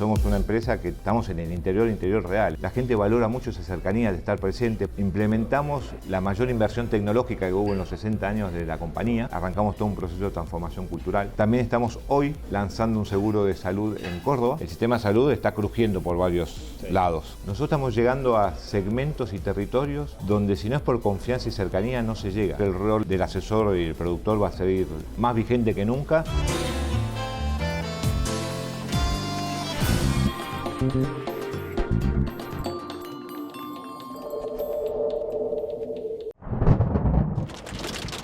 somos una empresa que estamos en el interior real. La gente valora mucho esa cercanía de estar presente. Implementamos la mayor inversión tecnológica que hubo en los 60 años de la compañía. Arrancamos todo un proceso de transformación cultural. También estamos hoy lanzando un seguro de salud en Córdoba. El sistema de salud está crujiendo por varios lados. Nosotros estamos llegando a segmentos y territorios donde si no es por confianza y cercanía no se llega. El rol del asesor y el productor va a seguir más vigente que nunca.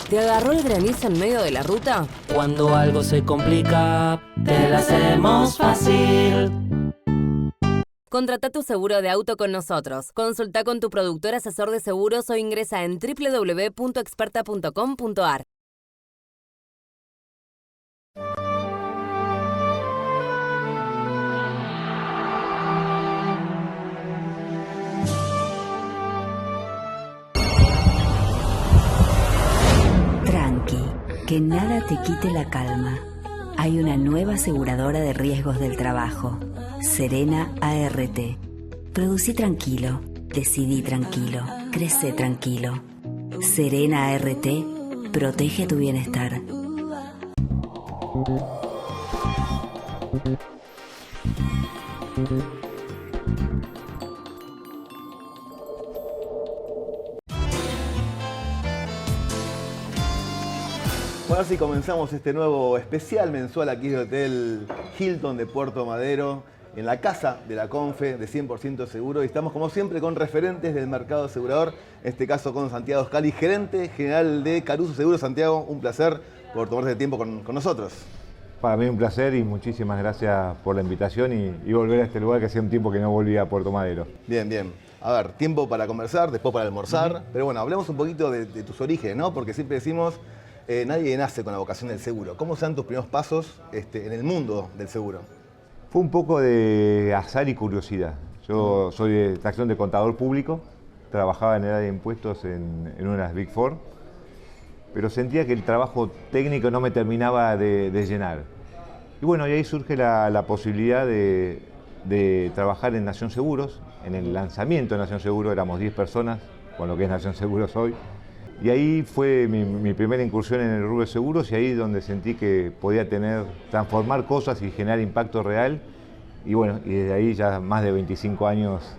¿Te agarró el granizo en medio de la ruta? Cuando algo se complica, te la hacemos fácil. Contrata tu seguro de auto con nosotros. Consulta con tu productor asesor de seguros o ingresa en www.experta.com.ar. Tranqui, que nada te quite la calma. Hay una nueva aseguradora de riesgos del trabajo, Serena ART. Producí tranquilo, decidí tranquilo, crece tranquilo. Serena ART protege tu bienestar. Bueno, así comenzamos este nuevo especial mensual aquí del Hotel Hilton de Puerto Madero, en la casa de la Confe de 100% Seguro. Y estamos como siempre con referentes del mercado asegurador, en este caso con Santiago Scali, gerente general de Caruso Seguros. Santiago, un placer por tomarte el tiempo con nosotros. Para mí un placer y muchísimas gracias por la invitación y volver a este lugar que hacía un tiempo que no volvía a Puerto Madero. Bien, bien. A ver, tiempo para conversar, después para almorzar. Pero bueno, hablemos un poquito de tus orígenes, ¿no? Porque siempre decimos... nadie nace con la vocación del seguro. ¿Cómo sean tus primeros pasos en el mundo del seguro? Fue un poco de azar y curiosidad. Yo soy de extracción de contador público, trabajaba en el área de impuestos en una de las Big Four, pero sentía que el trabajo técnico no me terminaba de llenar. Y bueno, y ahí surge la posibilidad de trabajar en Nación Seguros. En el lanzamiento de Nación Seguros éramos 10 personas, con lo que es Nación Seguros hoy. Y ahí fue mi primera incursión en el rubro de seguros y ahí donde sentí que podía transformar cosas y generar impacto real. Y bueno, y desde ahí ya más de 25 años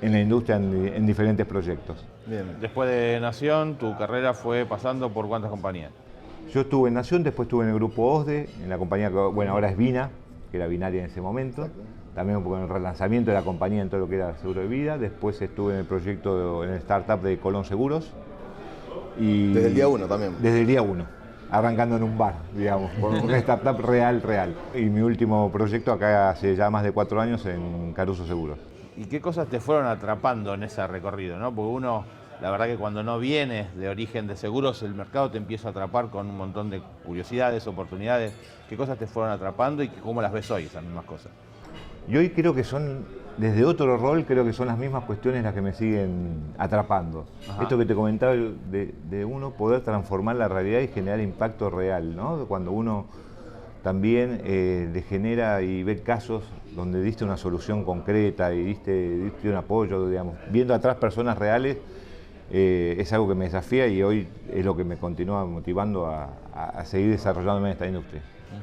en la industria en diferentes proyectos. Bien. Después de Nación, tu carrera fue pasando por ¿cuántas compañías? Yo estuve en Nación, después estuve en el grupo OSDE, en la compañía que bueno, ahora es Vina, que era binaria en ese momento. Exacto. También un poco en el relanzamiento de la compañía en todo lo que era seguro de vida. Después estuve en el proyecto, en el startup de Colón Seguros. Y desde el día 1 también. Desde el día 1, arrancando en un bar, digamos, por una startup real. Y mi último proyecto acá hace ya más de 4 años en Caruso Seguros. ¿Y qué cosas te fueron atrapando en ese recorrido, ¿no? Porque uno, la verdad que cuando no vienes de origen de seguros, el mercado te empieza a atrapar con un montón de curiosidades, oportunidades. ¿Qué cosas te fueron atrapando y cómo las ves hoy, esas mismas cosas? Y hoy creo que son, desde otro rol, creo que son las mismas cuestiones las que me siguen atrapando. Ajá. Esto que te comentaba de uno poder transformar la realidad y generar impacto real, ¿no? Cuando uno también le genera y ve casos donde diste una solución concreta y diste un apoyo, digamos, viendo atrás personas reales, es algo que me desafía y hoy es lo que me continúa motivando a seguir desarrollándome en esta industria.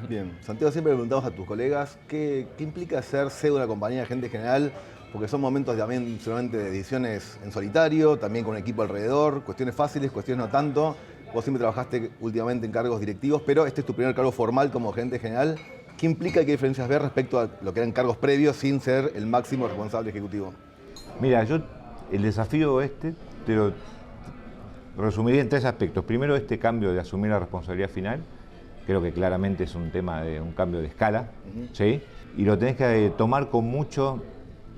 Bien, Santiago, siempre le preguntamos a tus colegas qué implica ser CEO de una compañía de gerente general, porque son momentos también solamente de decisiones en solitario, también con un equipo alrededor, cuestiones fáciles, cuestiones no tanto. Vos siempre trabajaste últimamente en cargos directivos, pero este es tu primer cargo formal como gerente general. ¿Qué implica y qué diferencias ves respecto a lo que eran cargos previos sin ser el máximo responsable ejecutivo? Mira, yo el desafío te lo resumiría en 3 aspectos. Primero, este cambio de asumir la responsabilidad final. Creo que claramente es un tema de un cambio de escala, ¿sí? Y lo tenés que tomar con mucha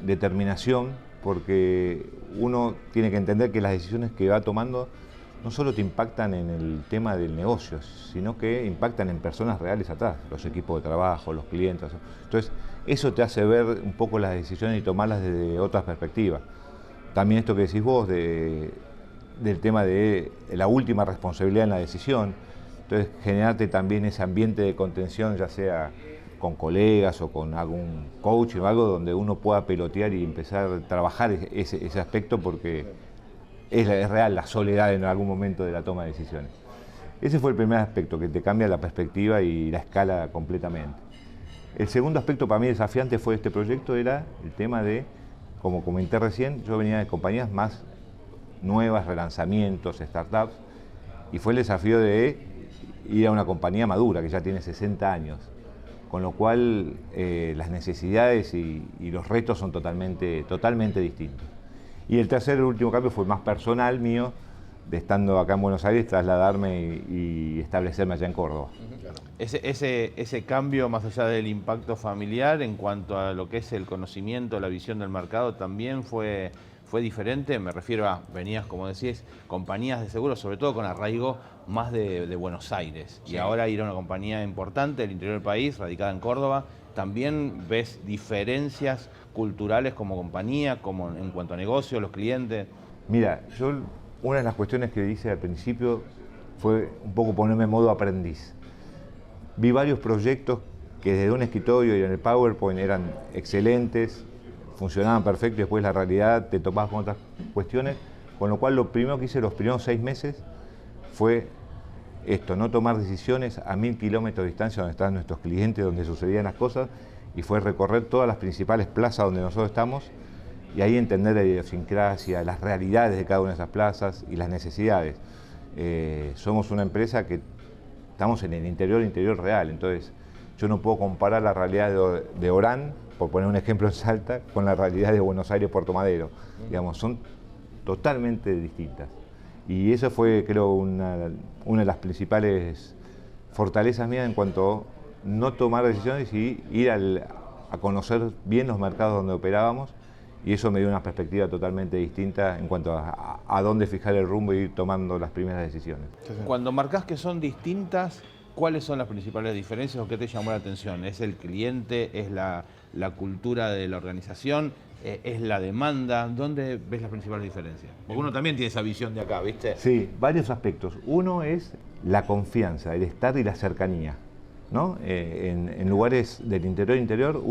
determinación porque uno tiene que entender que las decisiones que va tomando no solo te impactan en el tema del negocio, sino que impactan en personas reales atrás, los equipos de trabajo, los clientes. Entonces, eso te hace ver un poco las decisiones y tomarlas desde otras perspectivas. También esto que decís vos del tema de la última responsabilidad en la decisión. Entonces, generarte también ese ambiente de contención, ya sea con colegas o con algún coach o algo donde uno pueda pelotear y empezar a trabajar ese aspecto, porque es real la soledad en algún momento de la toma de decisiones. Ese fue el primer aspecto, que te cambia la perspectiva y la escala completamente. El segundo aspecto para mí desafiante fue este proyecto, era el tema de, como comenté recién, yo venía de compañías más nuevas, relanzamientos, startups, y fue el desafío de ir a una compañía madura que ya tiene 60 años, con lo cual las necesidades y los retos son totalmente distintos. Y el tercer y último cambio fue más personal mío, de estando acá en Buenos Aires, trasladarme y establecerme allá en Córdoba. Ese cambio, más allá del impacto familiar, en cuanto a lo que es el conocimiento, la visión del mercado, también fue diferente. Me refiero a, venías, como decís, compañías de seguros, sobre todo con arraigo más de Buenos Aires. Sí. Y ahora ir a una compañía importante del interior del país, radicada en Córdoba. ¿También ves diferencias culturales como compañía, como en cuanto a negocio, los clientes? Mira, una de las cuestiones que hice al principio fue un poco ponerme en modo aprendiz. Vi varios proyectos que desde un escritorio y en el PowerPoint eran excelentes, funcionaban perfecto, y después la realidad te topabas con otras cuestiones, con lo cual lo primero que hice los primeros 6 meses fue esto, no tomar decisiones a 1000 kilómetros de distancia donde estaban nuestros clientes, donde sucedían las cosas, y fue recorrer todas las principales plazas donde nosotros estamos, y ahí entender la idiosincrasia, las realidades de cada una de esas plazas y las necesidades. Somos una empresa que estamos en el interior real, entonces yo no puedo comparar la realidad de Orán, por poner un ejemplo en Salta, con la realidad de Buenos Aires, Puerto Madero. Digamos, son totalmente distintas. Y eso fue, creo, una de las principales fortalezas mías en cuanto a no tomar decisiones y ir a conocer bien los mercados donde operábamos, y eso me dio una perspectiva totalmente distinta en cuanto a dónde fijar el rumbo y ir tomando las primeras decisiones. Cuando marcás que son distintas, ¿cuáles son las principales diferencias o qué te llamó la atención? ¿Es el cliente? ¿Es la cultura de la organización? ¿Es la demanda? ¿Dónde ves las principales diferencias? Porque uno también tiene esa visión de acá, ¿viste? Sí, varios aspectos. Uno es la confianza, el estar y la cercanía, ¿no? En lugares del interior,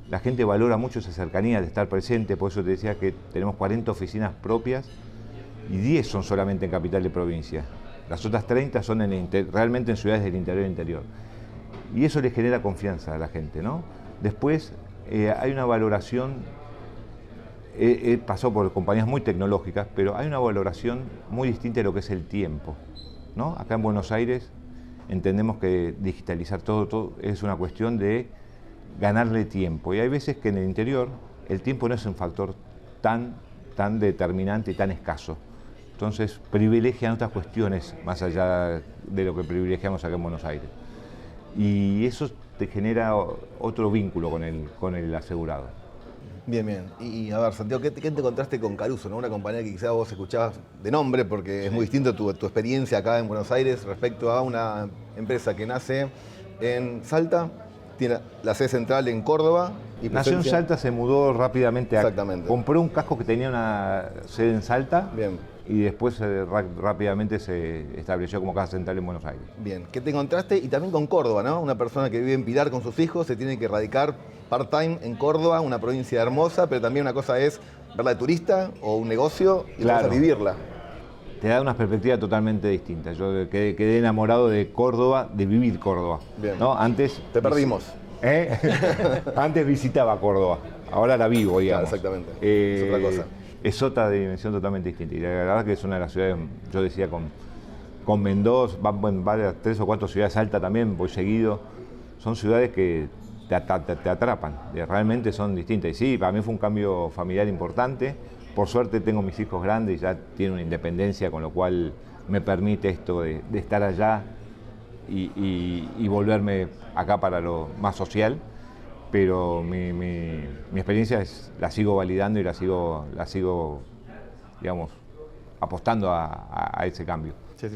la gente valora mucho esa cercanía de estar presente, por eso te decía que tenemos 40 oficinas propias y 10 son solamente en capital de provincia. Las otras 30 son realmente en ciudades del interior. Y eso le genera confianza a la gente, ¿no? Después hay una valoración, he pasado por compañías muy tecnológicas, pero hay una valoración muy distinta de lo que es el tiempo, ¿no? Acá en Buenos Aires entendemos que digitalizar todo es una cuestión de ganarle tiempo. Y hay veces que en el interior el tiempo no es un factor tan determinante y tan escaso. Entonces privilegian otras cuestiones más allá de lo que privilegiamos acá en Buenos Aires. Y eso te genera otro vínculo con el asegurado. Bien. Y a ver, Santiago, ¿qué te encontraste con Caruso, ¿no? Una compañía que quizás vos escuchabas de nombre, porque es muy distinto tu experiencia acá en Buenos Aires respecto a una empresa que nace en Salta, tiene la sede central en Córdoba. Y nació en Salta, se mudó rápidamente. Exactamente. Compró un casco que tenía una sede en Salta. Bien. Y después rápidamente se estableció como casa central en Buenos Aires. Bien, ¿qué te encontraste? Y también con Córdoba, ¿no? Una persona que vive en Pilar con sus hijos, se tiene que radicar part-time en Córdoba, una provincia hermosa, pero también una cosa es verla de turista o un negocio y otra cosa vivirla. Te da una perspectiva totalmente distinta. Yo quedé enamorado de Córdoba, de vivir Córdoba. Bien. ¿No? Antes... Te perdimos. Antes visitaba Córdoba, ahora la vivo, digamos. Claro, exactamente. Es otra cosa. Es otra dimensión totalmente distinta. Y la verdad que es una de las ciudades, yo decía con Mendoza, van varias, 3 o 4 ciudades altas también, voy seguido. Son ciudades que te atrapan, realmente son distintas. Y sí, para mí fue un cambio familiar importante. Por suerte tengo mis hijos grandes y ya tienen una independencia, con lo cual me permite esto de estar allá y volverme acá para lo más social. Pero mi experiencia la sigo validando y la sigo, digamos, apostando a ese cambio. Sí.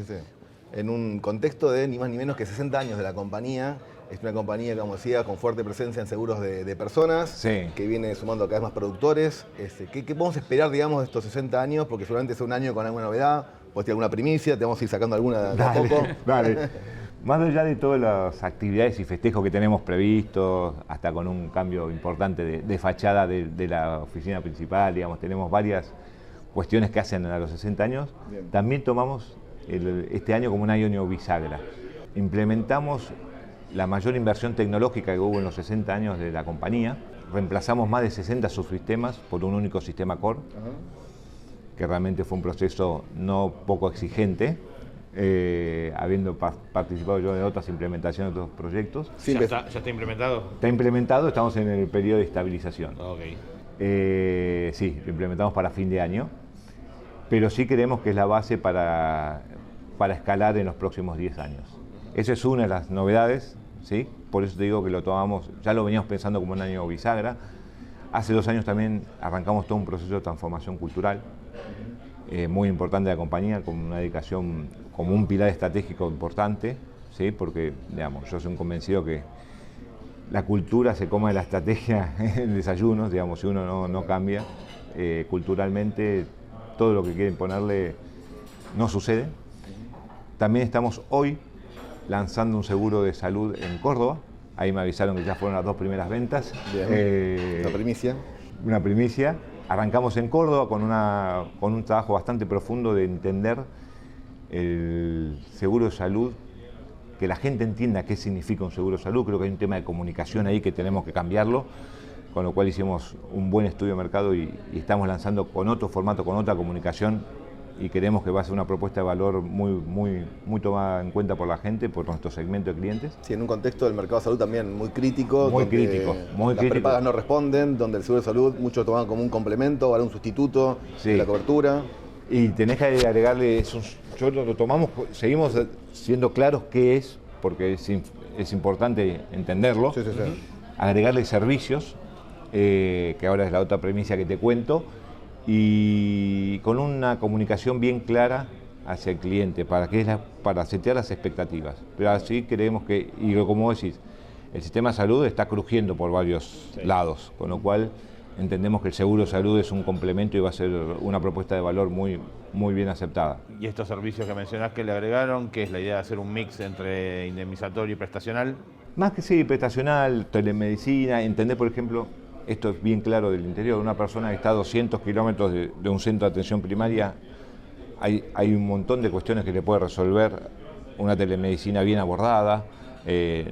En un contexto de ni más ni menos que 60 años de la compañía, es una compañía, como decía, con fuerte presencia en seguros de personas, sí, que viene sumando cada vez más productores. ¿Qué podemos esperar, digamos, de estos 60 años? Porque seguramente es un año con alguna novedad, puedes tener alguna primicia, te vamos a ir sacando alguna de a poco. Dale. Más allá de todas las actividades y festejos que tenemos previstos, hasta con un cambio importante de fachada de la oficina principal, digamos, tenemos varias cuestiones que hacen a los 60 años. Bien. También tomamos este año como un año bisagra. Implementamos la mayor inversión tecnológica que hubo en los 60 años de la compañía. Reemplazamos más de 60 subsistemas por un único sistema core, que realmente fue un proceso no poco exigente. Habiendo participado yo en otras implementaciones de otros proyectos. Sí, ¿Ya está implementado? Está implementado, estamos en el periodo de estabilización. Okay. Sí, lo implementamos para fin de año, pero sí creemos que es la base para escalar en los próximos 10 años. Esa es una de las novedades, ¿sí? Por eso te digo que lo tomamos, ya lo veníamos pensando como un año bisagra. Hace 2 años también arrancamos todo un proceso de transformación cultural, muy importante de la compañía, con una dedicación como un pilar estratégico importante, ¿sí? Porque digamos, yo soy un convencido que la cultura se come de la estrategia en desayunos, digamos, si uno no cambia culturalmente, todo lo que quieren ponerle no sucede. También estamos hoy lanzando un seguro de salud en Córdoba. Ahí me avisaron que ya fueron las 2 primeras ventas. Una primicia. Una primicia. Arrancamos en Córdoba con un trabajo bastante profundo de entender el seguro de salud, que la gente entienda qué significa un seguro de salud. Creo que hay un tema de comunicación ahí que tenemos que cambiarlo, con lo cual hicimos un buen estudio de mercado y estamos lanzando con otro formato, con otra comunicación, y creemos que va a ser una propuesta de valor muy tomada en cuenta por la gente, por nuestro segmento de clientes. Sí, en un contexto del mercado de salud también muy crítico. Muy crítico. Las prepagas no responden, donde el seguro de salud muchos toman como un complemento, ahora un sustituto de la cobertura. Y tenés que agregarle, yo lo tomamos, seguimos siendo claros qué es, porque es importante entenderlo. Sí. Agregarle servicios, que ahora es la otra premisa que te cuento, y con una comunicación bien clara hacia el cliente, para setear las expectativas. Pero así creemos que, y como decís, el sistema de salud está crujiendo por varios lados, con lo cual entendemos que el seguro de salud es un complemento y va a ser una propuesta de valor muy bien aceptada. Y estos servicios que mencionás que le agregaron, ¿qué es la idea de hacer un mix entre indemnizatorio y prestacional? Más que sí, prestacional, telemedicina, entender, por ejemplo, esto es bien claro del interior, una persona que está a 200 kilómetros de un centro de atención primaria, hay un montón de cuestiones que le puede resolver una telemedicina bien abordada,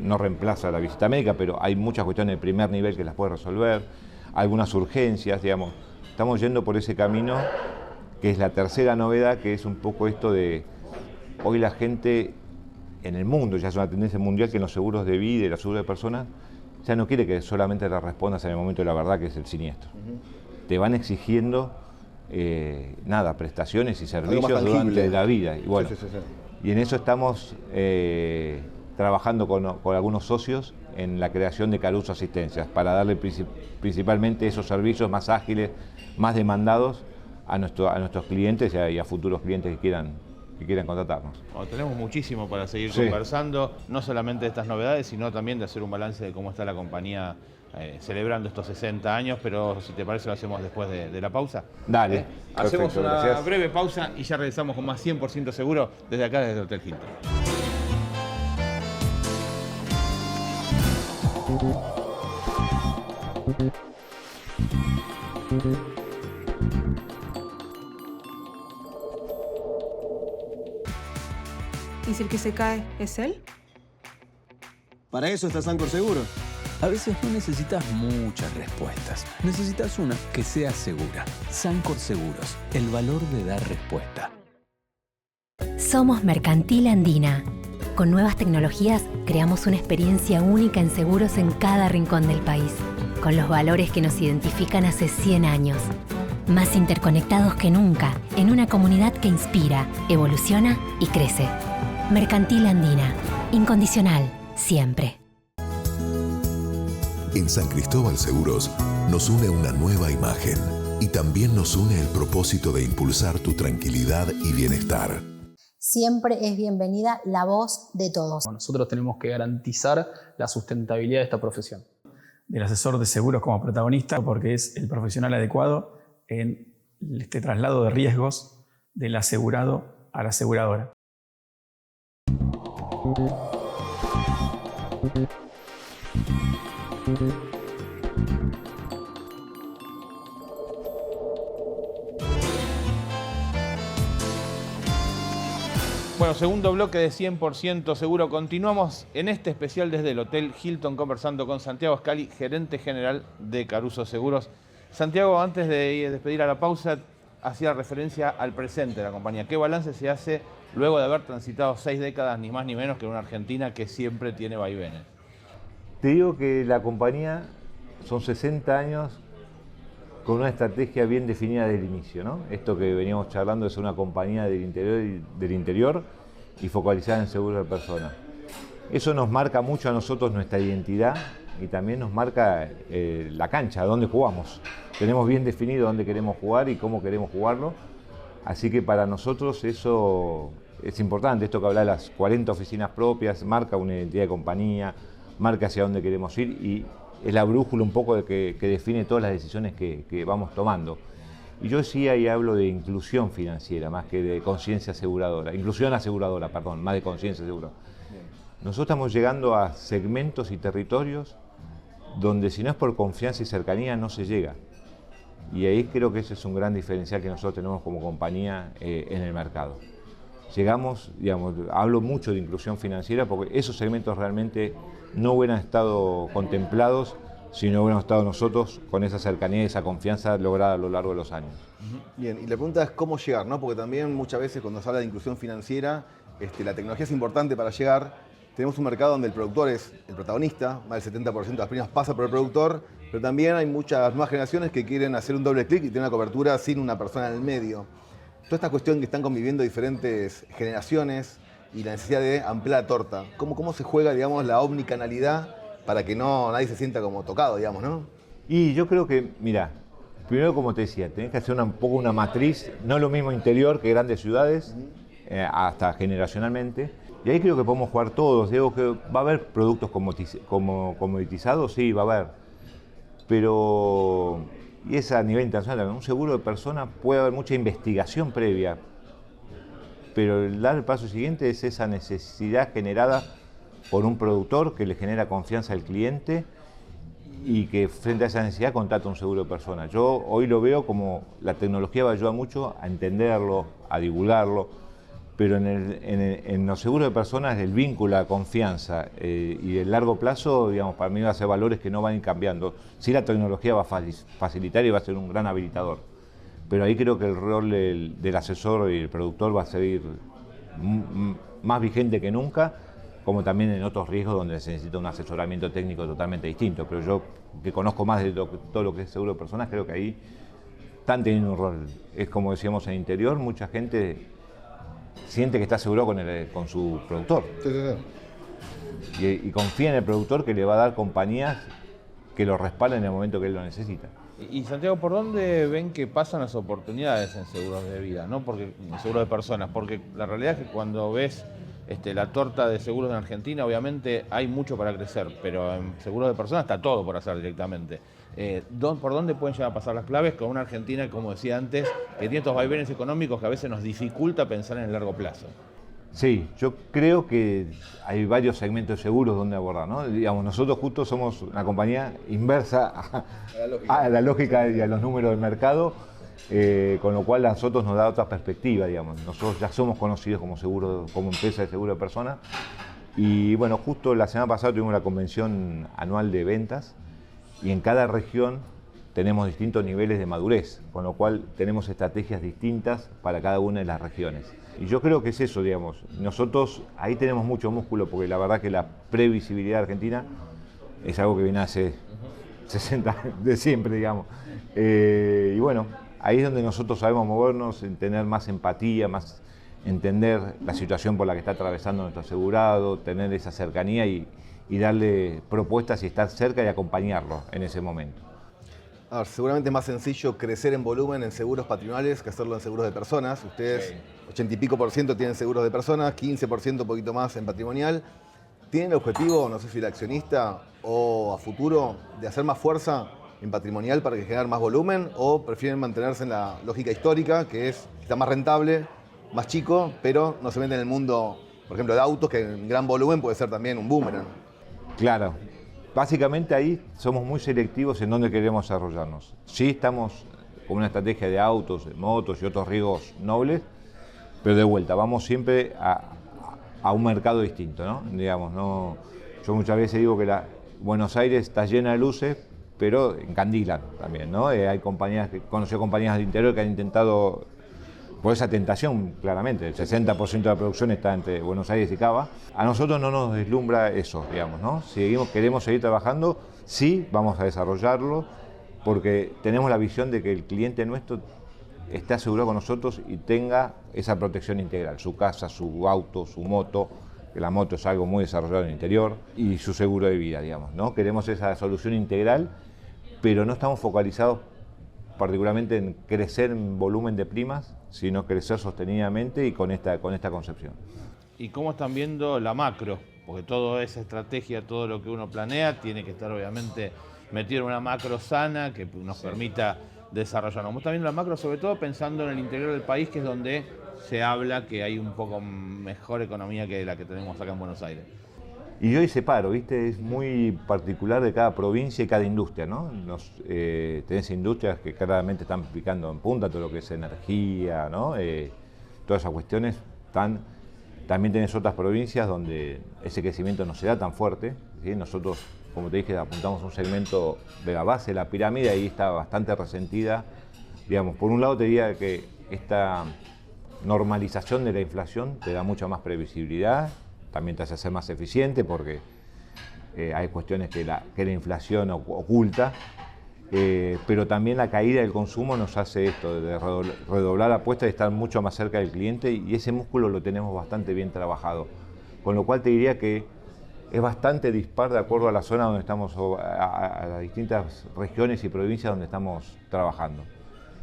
no reemplaza la visita médica, pero hay muchas cuestiones de primer nivel que las puede resolver, algunas urgencias, digamos. Estamos yendo por ese camino, que es la tercera novedad, que es un poco esto de, hoy la gente en el mundo, ya es una tendencia mundial, que en los seguros de vida y los seguros de personas, ya no quiere que solamente le respondas en el momento de la verdad, que es el siniestro. Te van exigiendo prestaciones y servicios durante la vida. Y, bueno, y en eso estamos trabajando con algunos socios en la creación de Caruso Asistencias, para darle principalmente esos servicios más ágiles, más demandados a nuestros clientes y a futuros clientes que quieran contratarnos. Bueno, tenemos muchísimo para seguir conversando, no solamente de estas novedades, sino también de hacer un balance de cómo está la compañía celebrando estos 60 años, pero si te parece lo hacemos después de la pausa. Dale. Hacemos una breve pausa y ya regresamos con más 100% seguro desde acá, desde Hotel Hilton. ¿Y si el que se cae es él? Para eso está Sancor Seguro. A veces no necesitas muchas respuestas. Necesitas una que sea segura. Sancor Seguros, el valor de dar respuesta. Somos Mercantil Andina. Con nuevas tecnologías creamos una experiencia única en seguros en cada rincón del país. Con los valores que nos identifican hace 100 años. Más interconectados que nunca, en una comunidad que inspira, evoluciona y crece. Mercantil Andina. Incondicional, siempre. En San Cristóbal Seguros nos une una nueva imagen y también nos une el propósito de impulsar tu tranquilidad y bienestar. Siempre es bienvenida la voz de todos. Nosotros tenemos que garantizar la sustentabilidad de esta profesión. Del asesor de seguros como protagonista, porque es el profesional adecuado en este traslado de riesgos del asegurado a la aseguradora. Bueno, segundo bloque de 100% seguro. Continuamos en este especial desde el Hotel Hilton conversando con Santiago Scali, gerente general de Caruso Seguros. Santiago, antes de despedir a la pausa, hacía referencia al presente de la compañía. ¿Qué balance se hace luego de haber transitado 6 décadas, ni más ni menos, que en una Argentina que siempre tiene vaivenes? Te digo que la compañía son 60 años con una estrategia bien definida desde el inicio, ¿no? Esto que veníamos charlando es una compañía del interior y focalizada en seguros de personas. Eso nos marca mucho a nosotros nuestra identidad y también nos marca la cancha, dónde jugamos. Tenemos bien definido dónde queremos jugar y cómo queremos jugarlo. Así que para nosotros eso es importante. Esto que habla de las 40 oficinas propias, marca una identidad de compañía, marca hacia dónde queremos ir y es la brújula un poco que define todas las decisiones que vamos tomando. Y yo sí ahí hablo de inclusión financiera, más que de conciencia aseguradora. Inclusión aseguradora, perdón, más de conciencia aseguradora. Nosotros estamos llegando a segmentos y territorios donde si no es por confianza y cercanía no se llega. Y ahí creo que ese es un gran diferencial que nosotros tenemos como compañía en el mercado. Llegamos, digamos, hablo mucho de inclusión financiera porque esos segmentos realmente no hubieran estado contemplados si no hubiéramos estado nosotros con esa cercanía y esa confianza lograda a lo largo de los años. Bien, y la pregunta es cómo llegar, ¿no? Porque también muchas veces cuando se habla de inclusión financiera, la tecnología es importante para llegar. Tenemos un mercado donde el productor es el protagonista, más del 70% de las primas pasa por el productor, pero también hay muchas nuevas generaciones que quieren hacer un doble clic y tener una cobertura sin una persona en el medio. Toda esta cuestión que están conviviendo diferentes generaciones y la necesidad de ampliar la torta. ¿Cómo se juega, digamos, la omnicanalidad para que nadie se sienta como tocado, digamos, ¿no? Y yo creo que, mira, primero como te decía, tenés que hacer un poco una matriz, no lo mismo interior que grandes ciudades, hasta generacionalmente. Y ahí creo que podemos jugar todos. Digo que va a haber productos comoditizados, sí, va a haber. Pero, y es a nivel internacional, un seguro de persona puede haber mucha investigación previa. Pero el dar el paso siguiente es esa necesidad generada por un productor que le genera confianza al cliente y que frente a esa necesidad contrata un seguro de persona. Yo hoy lo veo como la tecnología va a ayudar mucho a entenderlo, a divulgarlo, pero en los seguros de personas el vínculo, la confianza y el largo plazo, digamos, para mí va a ser valores que no van a ir cambiando. Sí, la tecnología va a facilitar y va a ser un gran habilitador, pero ahí creo que el rol del asesor y el productor va a seguir más vigente que nunca, como también en otros riesgos donde se necesita un asesoramiento técnico totalmente distinto. Pero yo, que conozco más de todo lo que es seguro de personas, creo que ahí están teniendo un rol. Es como decíamos en interior, mucha gente siente que está asegurado con su productor. Sí, sí, sí. Y confía en el productor que le va a dar compañías que lo respalden en el momento que él lo necesita. Y Santiago, ¿por dónde ven que pasan las oportunidades en seguros de vida, ¿no? Porque en seguros de personas, porque la realidad es que cuando ves la torta de seguros en Argentina, obviamente hay mucho para crecer, pero en seguros de personas está todo por hacer directamente. ¿Por dónde pueden llegar a pasar las claves con una Argentina, como decía antes, que tiene estos vaivenes económicos que a veces nos dificulta pensar en el largo plazo? Sí, yo creo que hay varios segmentos de seguros donde abordar, ¿no? Digamos, nosotros justo somos una compañía inversa a la lógica y a los números del mercado, con lo cual a nosotros nos da otra perspectiva, digamos. Nosotros ya somos conocidos como empresa de seguro de personas y bueno, justo la semana pasada tuvimos la convención anual de ventas y en cada región tenemos distintos niveles de madurez, con lo cual tenemos estrategias distintas para cada una de las regiones. Y yo creo que es eso, digamos. Nosotros ahí tenemos mucho músculo porque la verdad que la previsibilidad argentina es algo que viene hace 60 años, de siempre, digamos. Y bueno, ahí es donde nosotros sabemos movernos, en tener más empatía, más entender la situación por la que está atravesando nuestro asegurado, tener esa cercanía y darle propuestas y estar cerca y acompañarlo en ese momento. A ver, seguramente es más sencillo crecer en volumen en seguros patrimoniales que hacerlo en seguros de personas. Ustedes, 80 y pico % tienen seguros de personas, 15% un poquito más en patrimonial. ¿Tienen el objetivo, no sé si el accionista o a futuro, de hacer más fuerza en patrimonial para que generar más volumen o prefieren mantenerse en la lógica histórica, que está más rentable, más chico, pero no se vende en el mundo, por ejemplo, de autos, que en gran volumen puede ser también un boomerang? Claro, básicamente ahí somos muy selectivos en dónde queremos desarrollarnos. Sí estamos con una estrategia de autos, de motos y otros riesgos nobles, pero de vuelta, vamos siempre a un mercado distinto, ¿no? Digamos, no, yo muchas veces digo que Buenos Aires está llena de luces, pero encandilan también, ¿no? Hay compañías, conocido compañías del interior que han intentado, por esa tentación, claramente, el 60% de la producción está entre Buenos Aires y Cava. A nosotros no nos deslumbra eso, digamos, ¿no? Si queremos seguir trabajando, sí, vamos a desarrollarlo, porque tenemos la visión de que el cliente nuestro esté asegurado con nosotros y tenga esa protección integral, su casa, su auto, su moto, que la moto es algo muy desarrollado en el interior, y su seguro de vida, digamos, ¿no? Queremos esa solución integral, pero no estamos focalizados particularmente en crecer en volumen de primas, sino crecer sostenidamente y con esta concepción. ¿Y cómo están viendo la macro? Porque toda esa estrategia, todo lo que uno planea, tiene que estar obviamente metido en una macro sana que nos permita desarrollarnos. ¿Cómo están viendo la macro? Sobre todo pensando en el interior del país, que es donde se habla que hay un poco mejor economía que la que tenemos acá en Buenos Aires. Y yo ahí separo, ¿viste? Es muy particular de cada provincia y cada industria, ¿no? Tenés industrias que claramente están picando en punta, todo lo que es energía, ¿no? Todas esas cuestiones. También tenés otras provincias donde ese crecimiento no se da tan fuerte, ¿sí? Nosotros, como te dije, apuntamos a un segmento de la base de la pirámide y ahí está bastante resentida. Digamos, por un lado te diría que esta normalización de la inflación te da mucha más previsibilidad, también te hace ser más eficiente porque hay cuestiones que la inflación oculta, pero también la caída del consumo nos hace esto, de redoblar la apuesta y estar mucho más cerca del cliente, y ese músculo lo tenemos bastante bien trabajado. Con lo cual te diría que es bastante dispar de acuerdo a la zona donde estamos, a las distintas regiones y provincias donde estamos trabajando.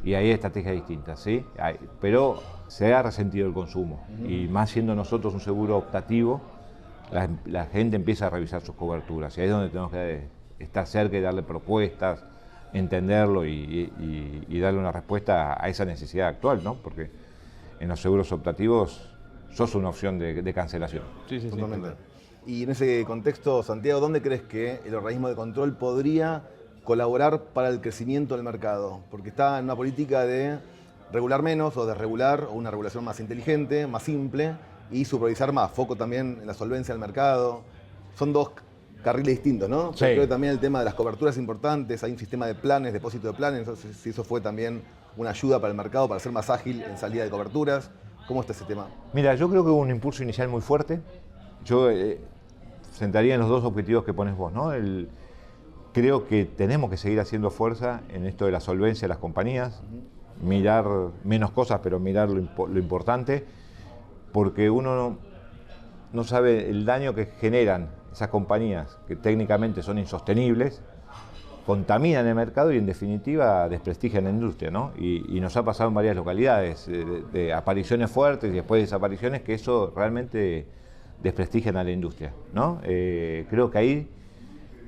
Y ahí hay estrategias distintas, ¿sí? Pero se ha resentido el consumo, y más siendo nosotros un seguro optativo, la gente empieza a revisar sus coberturas, y ahí es donde tenemos que estar cerca y darle propuestas, entenderlo y darle una respuesta a esa necesidad actual, ¿no? Porque en los seguros optativos sos una opción de cancelación. Sí, totalmente. Y en ese contexto, Santiago, ¿dónde crees que el organismo de control podría colaborar para el crecimiento del mercado? Porque está en una política de regular menos o desregular, o una regulación más inteligente, más simple, y supervisar más, foco también en la solvencia del mercado. Son dos carriles distintos, ¿no? Sí. Creo que también el tema de las coberturas es importante, hay un sistema de planes, depósito de planes, entonces si eso fue también una ayuda para el mercado, para ser más ágil en salida de coberturas. ¿Cómo está ese tema? Mira, yo creo que hubo un impulso inicial muy fuerte. Yo sentaría en los dos objetivos que pones vos, ¿no? Creo que tenemos que seguir haciendo fuerza en esto de la solvencia de las compañías, mirar menos cosas, pero mirar lo importante, porque uno no sabe el daño que generan esas compañías que técnicamente son insostenibles, contaminan el mercado y en definitiva desprestigian la industria, ¿no? Y nos ha pasado en varias localidades, de apariciones fuertes y después desapariciones, que eso realmente desprestigian a la industria, ¿no? Creo que ahí,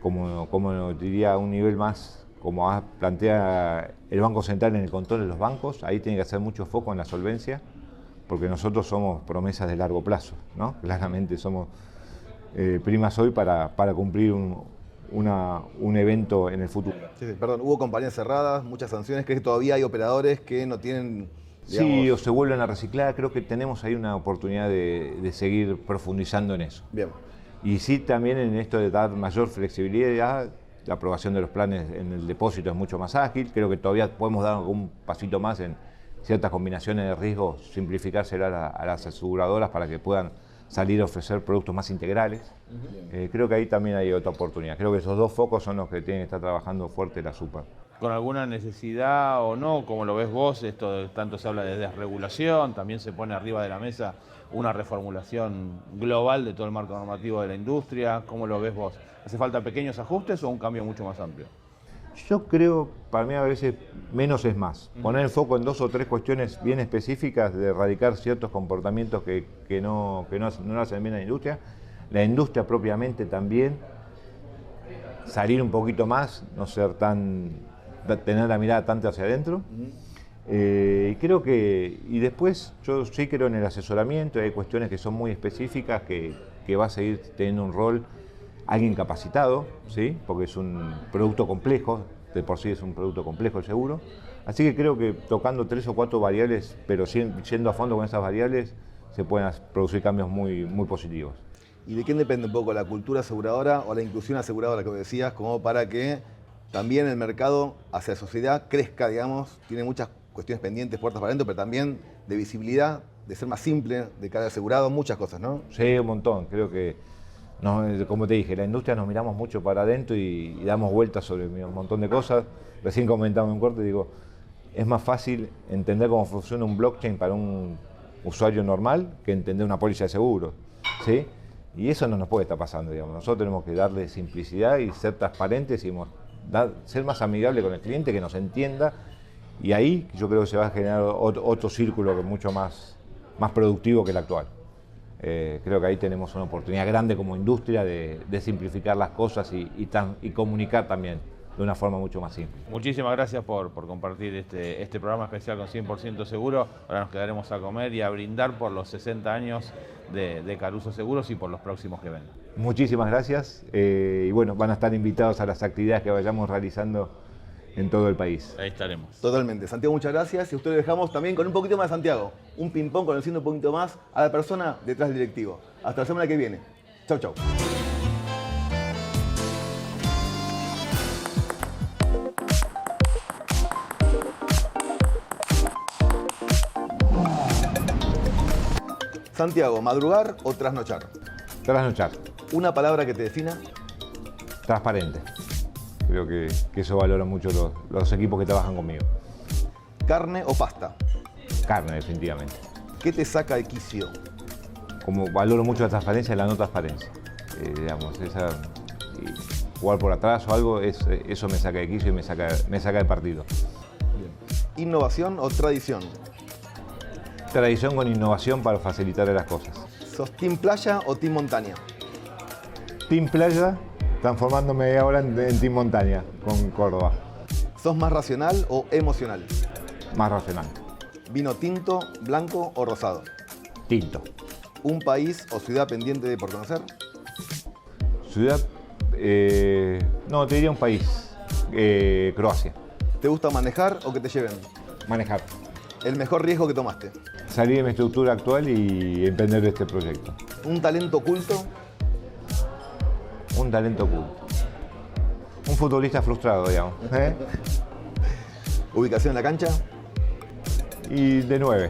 como diría a un nivel más, como plantea el Banco Central en el control de los bancos, ahí tiene que hacer mucho foco en la solvencia, porque nosotros somos promesas de largo plazo, ¿no? Claramente somos primas hoy para cumplir un evento en el futuro. Sí, perdón, hubo compañías cerradas, muchas sanciones. ¿Crees que todavía hay operadores que no tienen, digamos... Sí, o se vuelven a reciclar? Creo que tenemos ahí una oportunidad de seguir profundizando en eso. Bien. Y sí, también en esto de dar mayor flexibilidad, la aprobación de los planes en el depósito es mucho más ágil. Creo que todavía podemos dar un pasito más en ciertas combinaciones de riesgos, simplificársela a las aseguradoras para que puedan salir a ofrecer productos más integrales. Creo que ahí también hay otra oportunidad. Creo que esos dos focos son los que tienen que estar trabajando fuerte la SUPA. ¿Con alguna necesidad o no? Como lo ves vos, esto tanto se habla de desregulación, también se pone arriba de la mesa una reformulación global de todo el marco normativo de la industria. ¿Cómo lo ves vos? ¿Hace falta pequeños ajustes o un cambio mucho más amplio? Yo creo, para mí a veces menos es más. Poner el foco en dos o tres cuestiones bien específicas, de erradicar ciertos comportamientos que no hacen bien a la industria. La industria propiamente también, salir un poquito más, no ser tener la mirada tanto hacia adentro. Creo que, y después yo sí creo en el asesoramiento, hay cuestiones que son muy específicas que va a seguir teniendo un rol alguien capacitado, ¿sí? Porque es un producto complejo, de por sí es un producto complejo el seguro. Así que creo que tocando 3 o 4 variables, pero yendo a fondo con esas variables, se pueden producir cambios muy, muy positivos. ¿Y de quién depende un poco la cultura aseguradora o la inclusión aseguradora que decías, como para que también el mercado hacia la sociedad crezca, digamos? Tiene muchas cuestiones pendientes, puertas para adentro, pero también de visibilidad, de ser más simple, de cara al asegurado, muchas cosas, ¿no? Sí, un montón. Creo que, como te dije, la industria nos miramos mucho para adentro y damos vueltas sobre un montón de cosas. Recién comentaba en un corte, digo, es más fácil entender cómo funciona un blockchain para un usuario normal que entender una póliza de seguros, ¿sí? Y eso no nos puede estar pasando, digamos. Nosotros tenemos que darle simplicidad y ser transparentes y ser más amigable con el cliente, que nos entienda. Y ahí yo creo que se va a generar otro círculo que es mucho más productivo que el actual. Creo que ahí tenemos una oportunidad grande como industria de simplificar las cosas y comunicar también de una forma mucho más simple. Muchísimas gracias por compartir este programa especial con 100% Seguro. Ahora nos quedaremos a comer y a brindar por los 60 años de Caruso Seguros y por los próximos que vengan. Muchísimas gracias y bueno, van a estar invitados a las actividades que vayamos realizando en todo el país. Ahí estaremos. Totalmente. Santiago, muchas gracias. Y a ustedes dejamos también con un poquito más de Santiago. Un ping-pong conociendo un poquito más a la persona detrás del directivo. Hasta la semana que viene. Chau, chau. Santiago, ¿madrugar o trasnochar? Trasnochar. Una palabra que te defina. Transparente. Creo que eso valora mucho los equipos que trabajan conmigo. ¿Carne o pasta? Carne, definitivamente. ¿Qué te saca de quicio? Como valoro mucho la transparencia y la no transparencia. Jugar por atrás o algo, eso me saca de quicio y me saca de partido. Bien. ¿Innovación o tradición? Tradición con innovación para facilitar las cosas. ¿Sos team playa o team montaña? Team playa, transformándome ahora en team montaña con Córdoba. ¿Sos más racional o emocional? Más racional. ¿Vino tinto, blanco o rosado? Tinto. ¿Un país o ciudad pendiente de por conocer? Ciudad, no, te diría un país, Croacia. ¿Te gusta manejar o que te lleven? Manejar. ¿El mejor riesgo que tomaste? Salir de mi estructura actual y emprender este proyecto. ¿Un talento oculto? Un talento oculto. Un futbolista frustrado, digamos. ¿Ubicación en la cancha? Y de 9.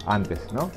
Antes, ¿no?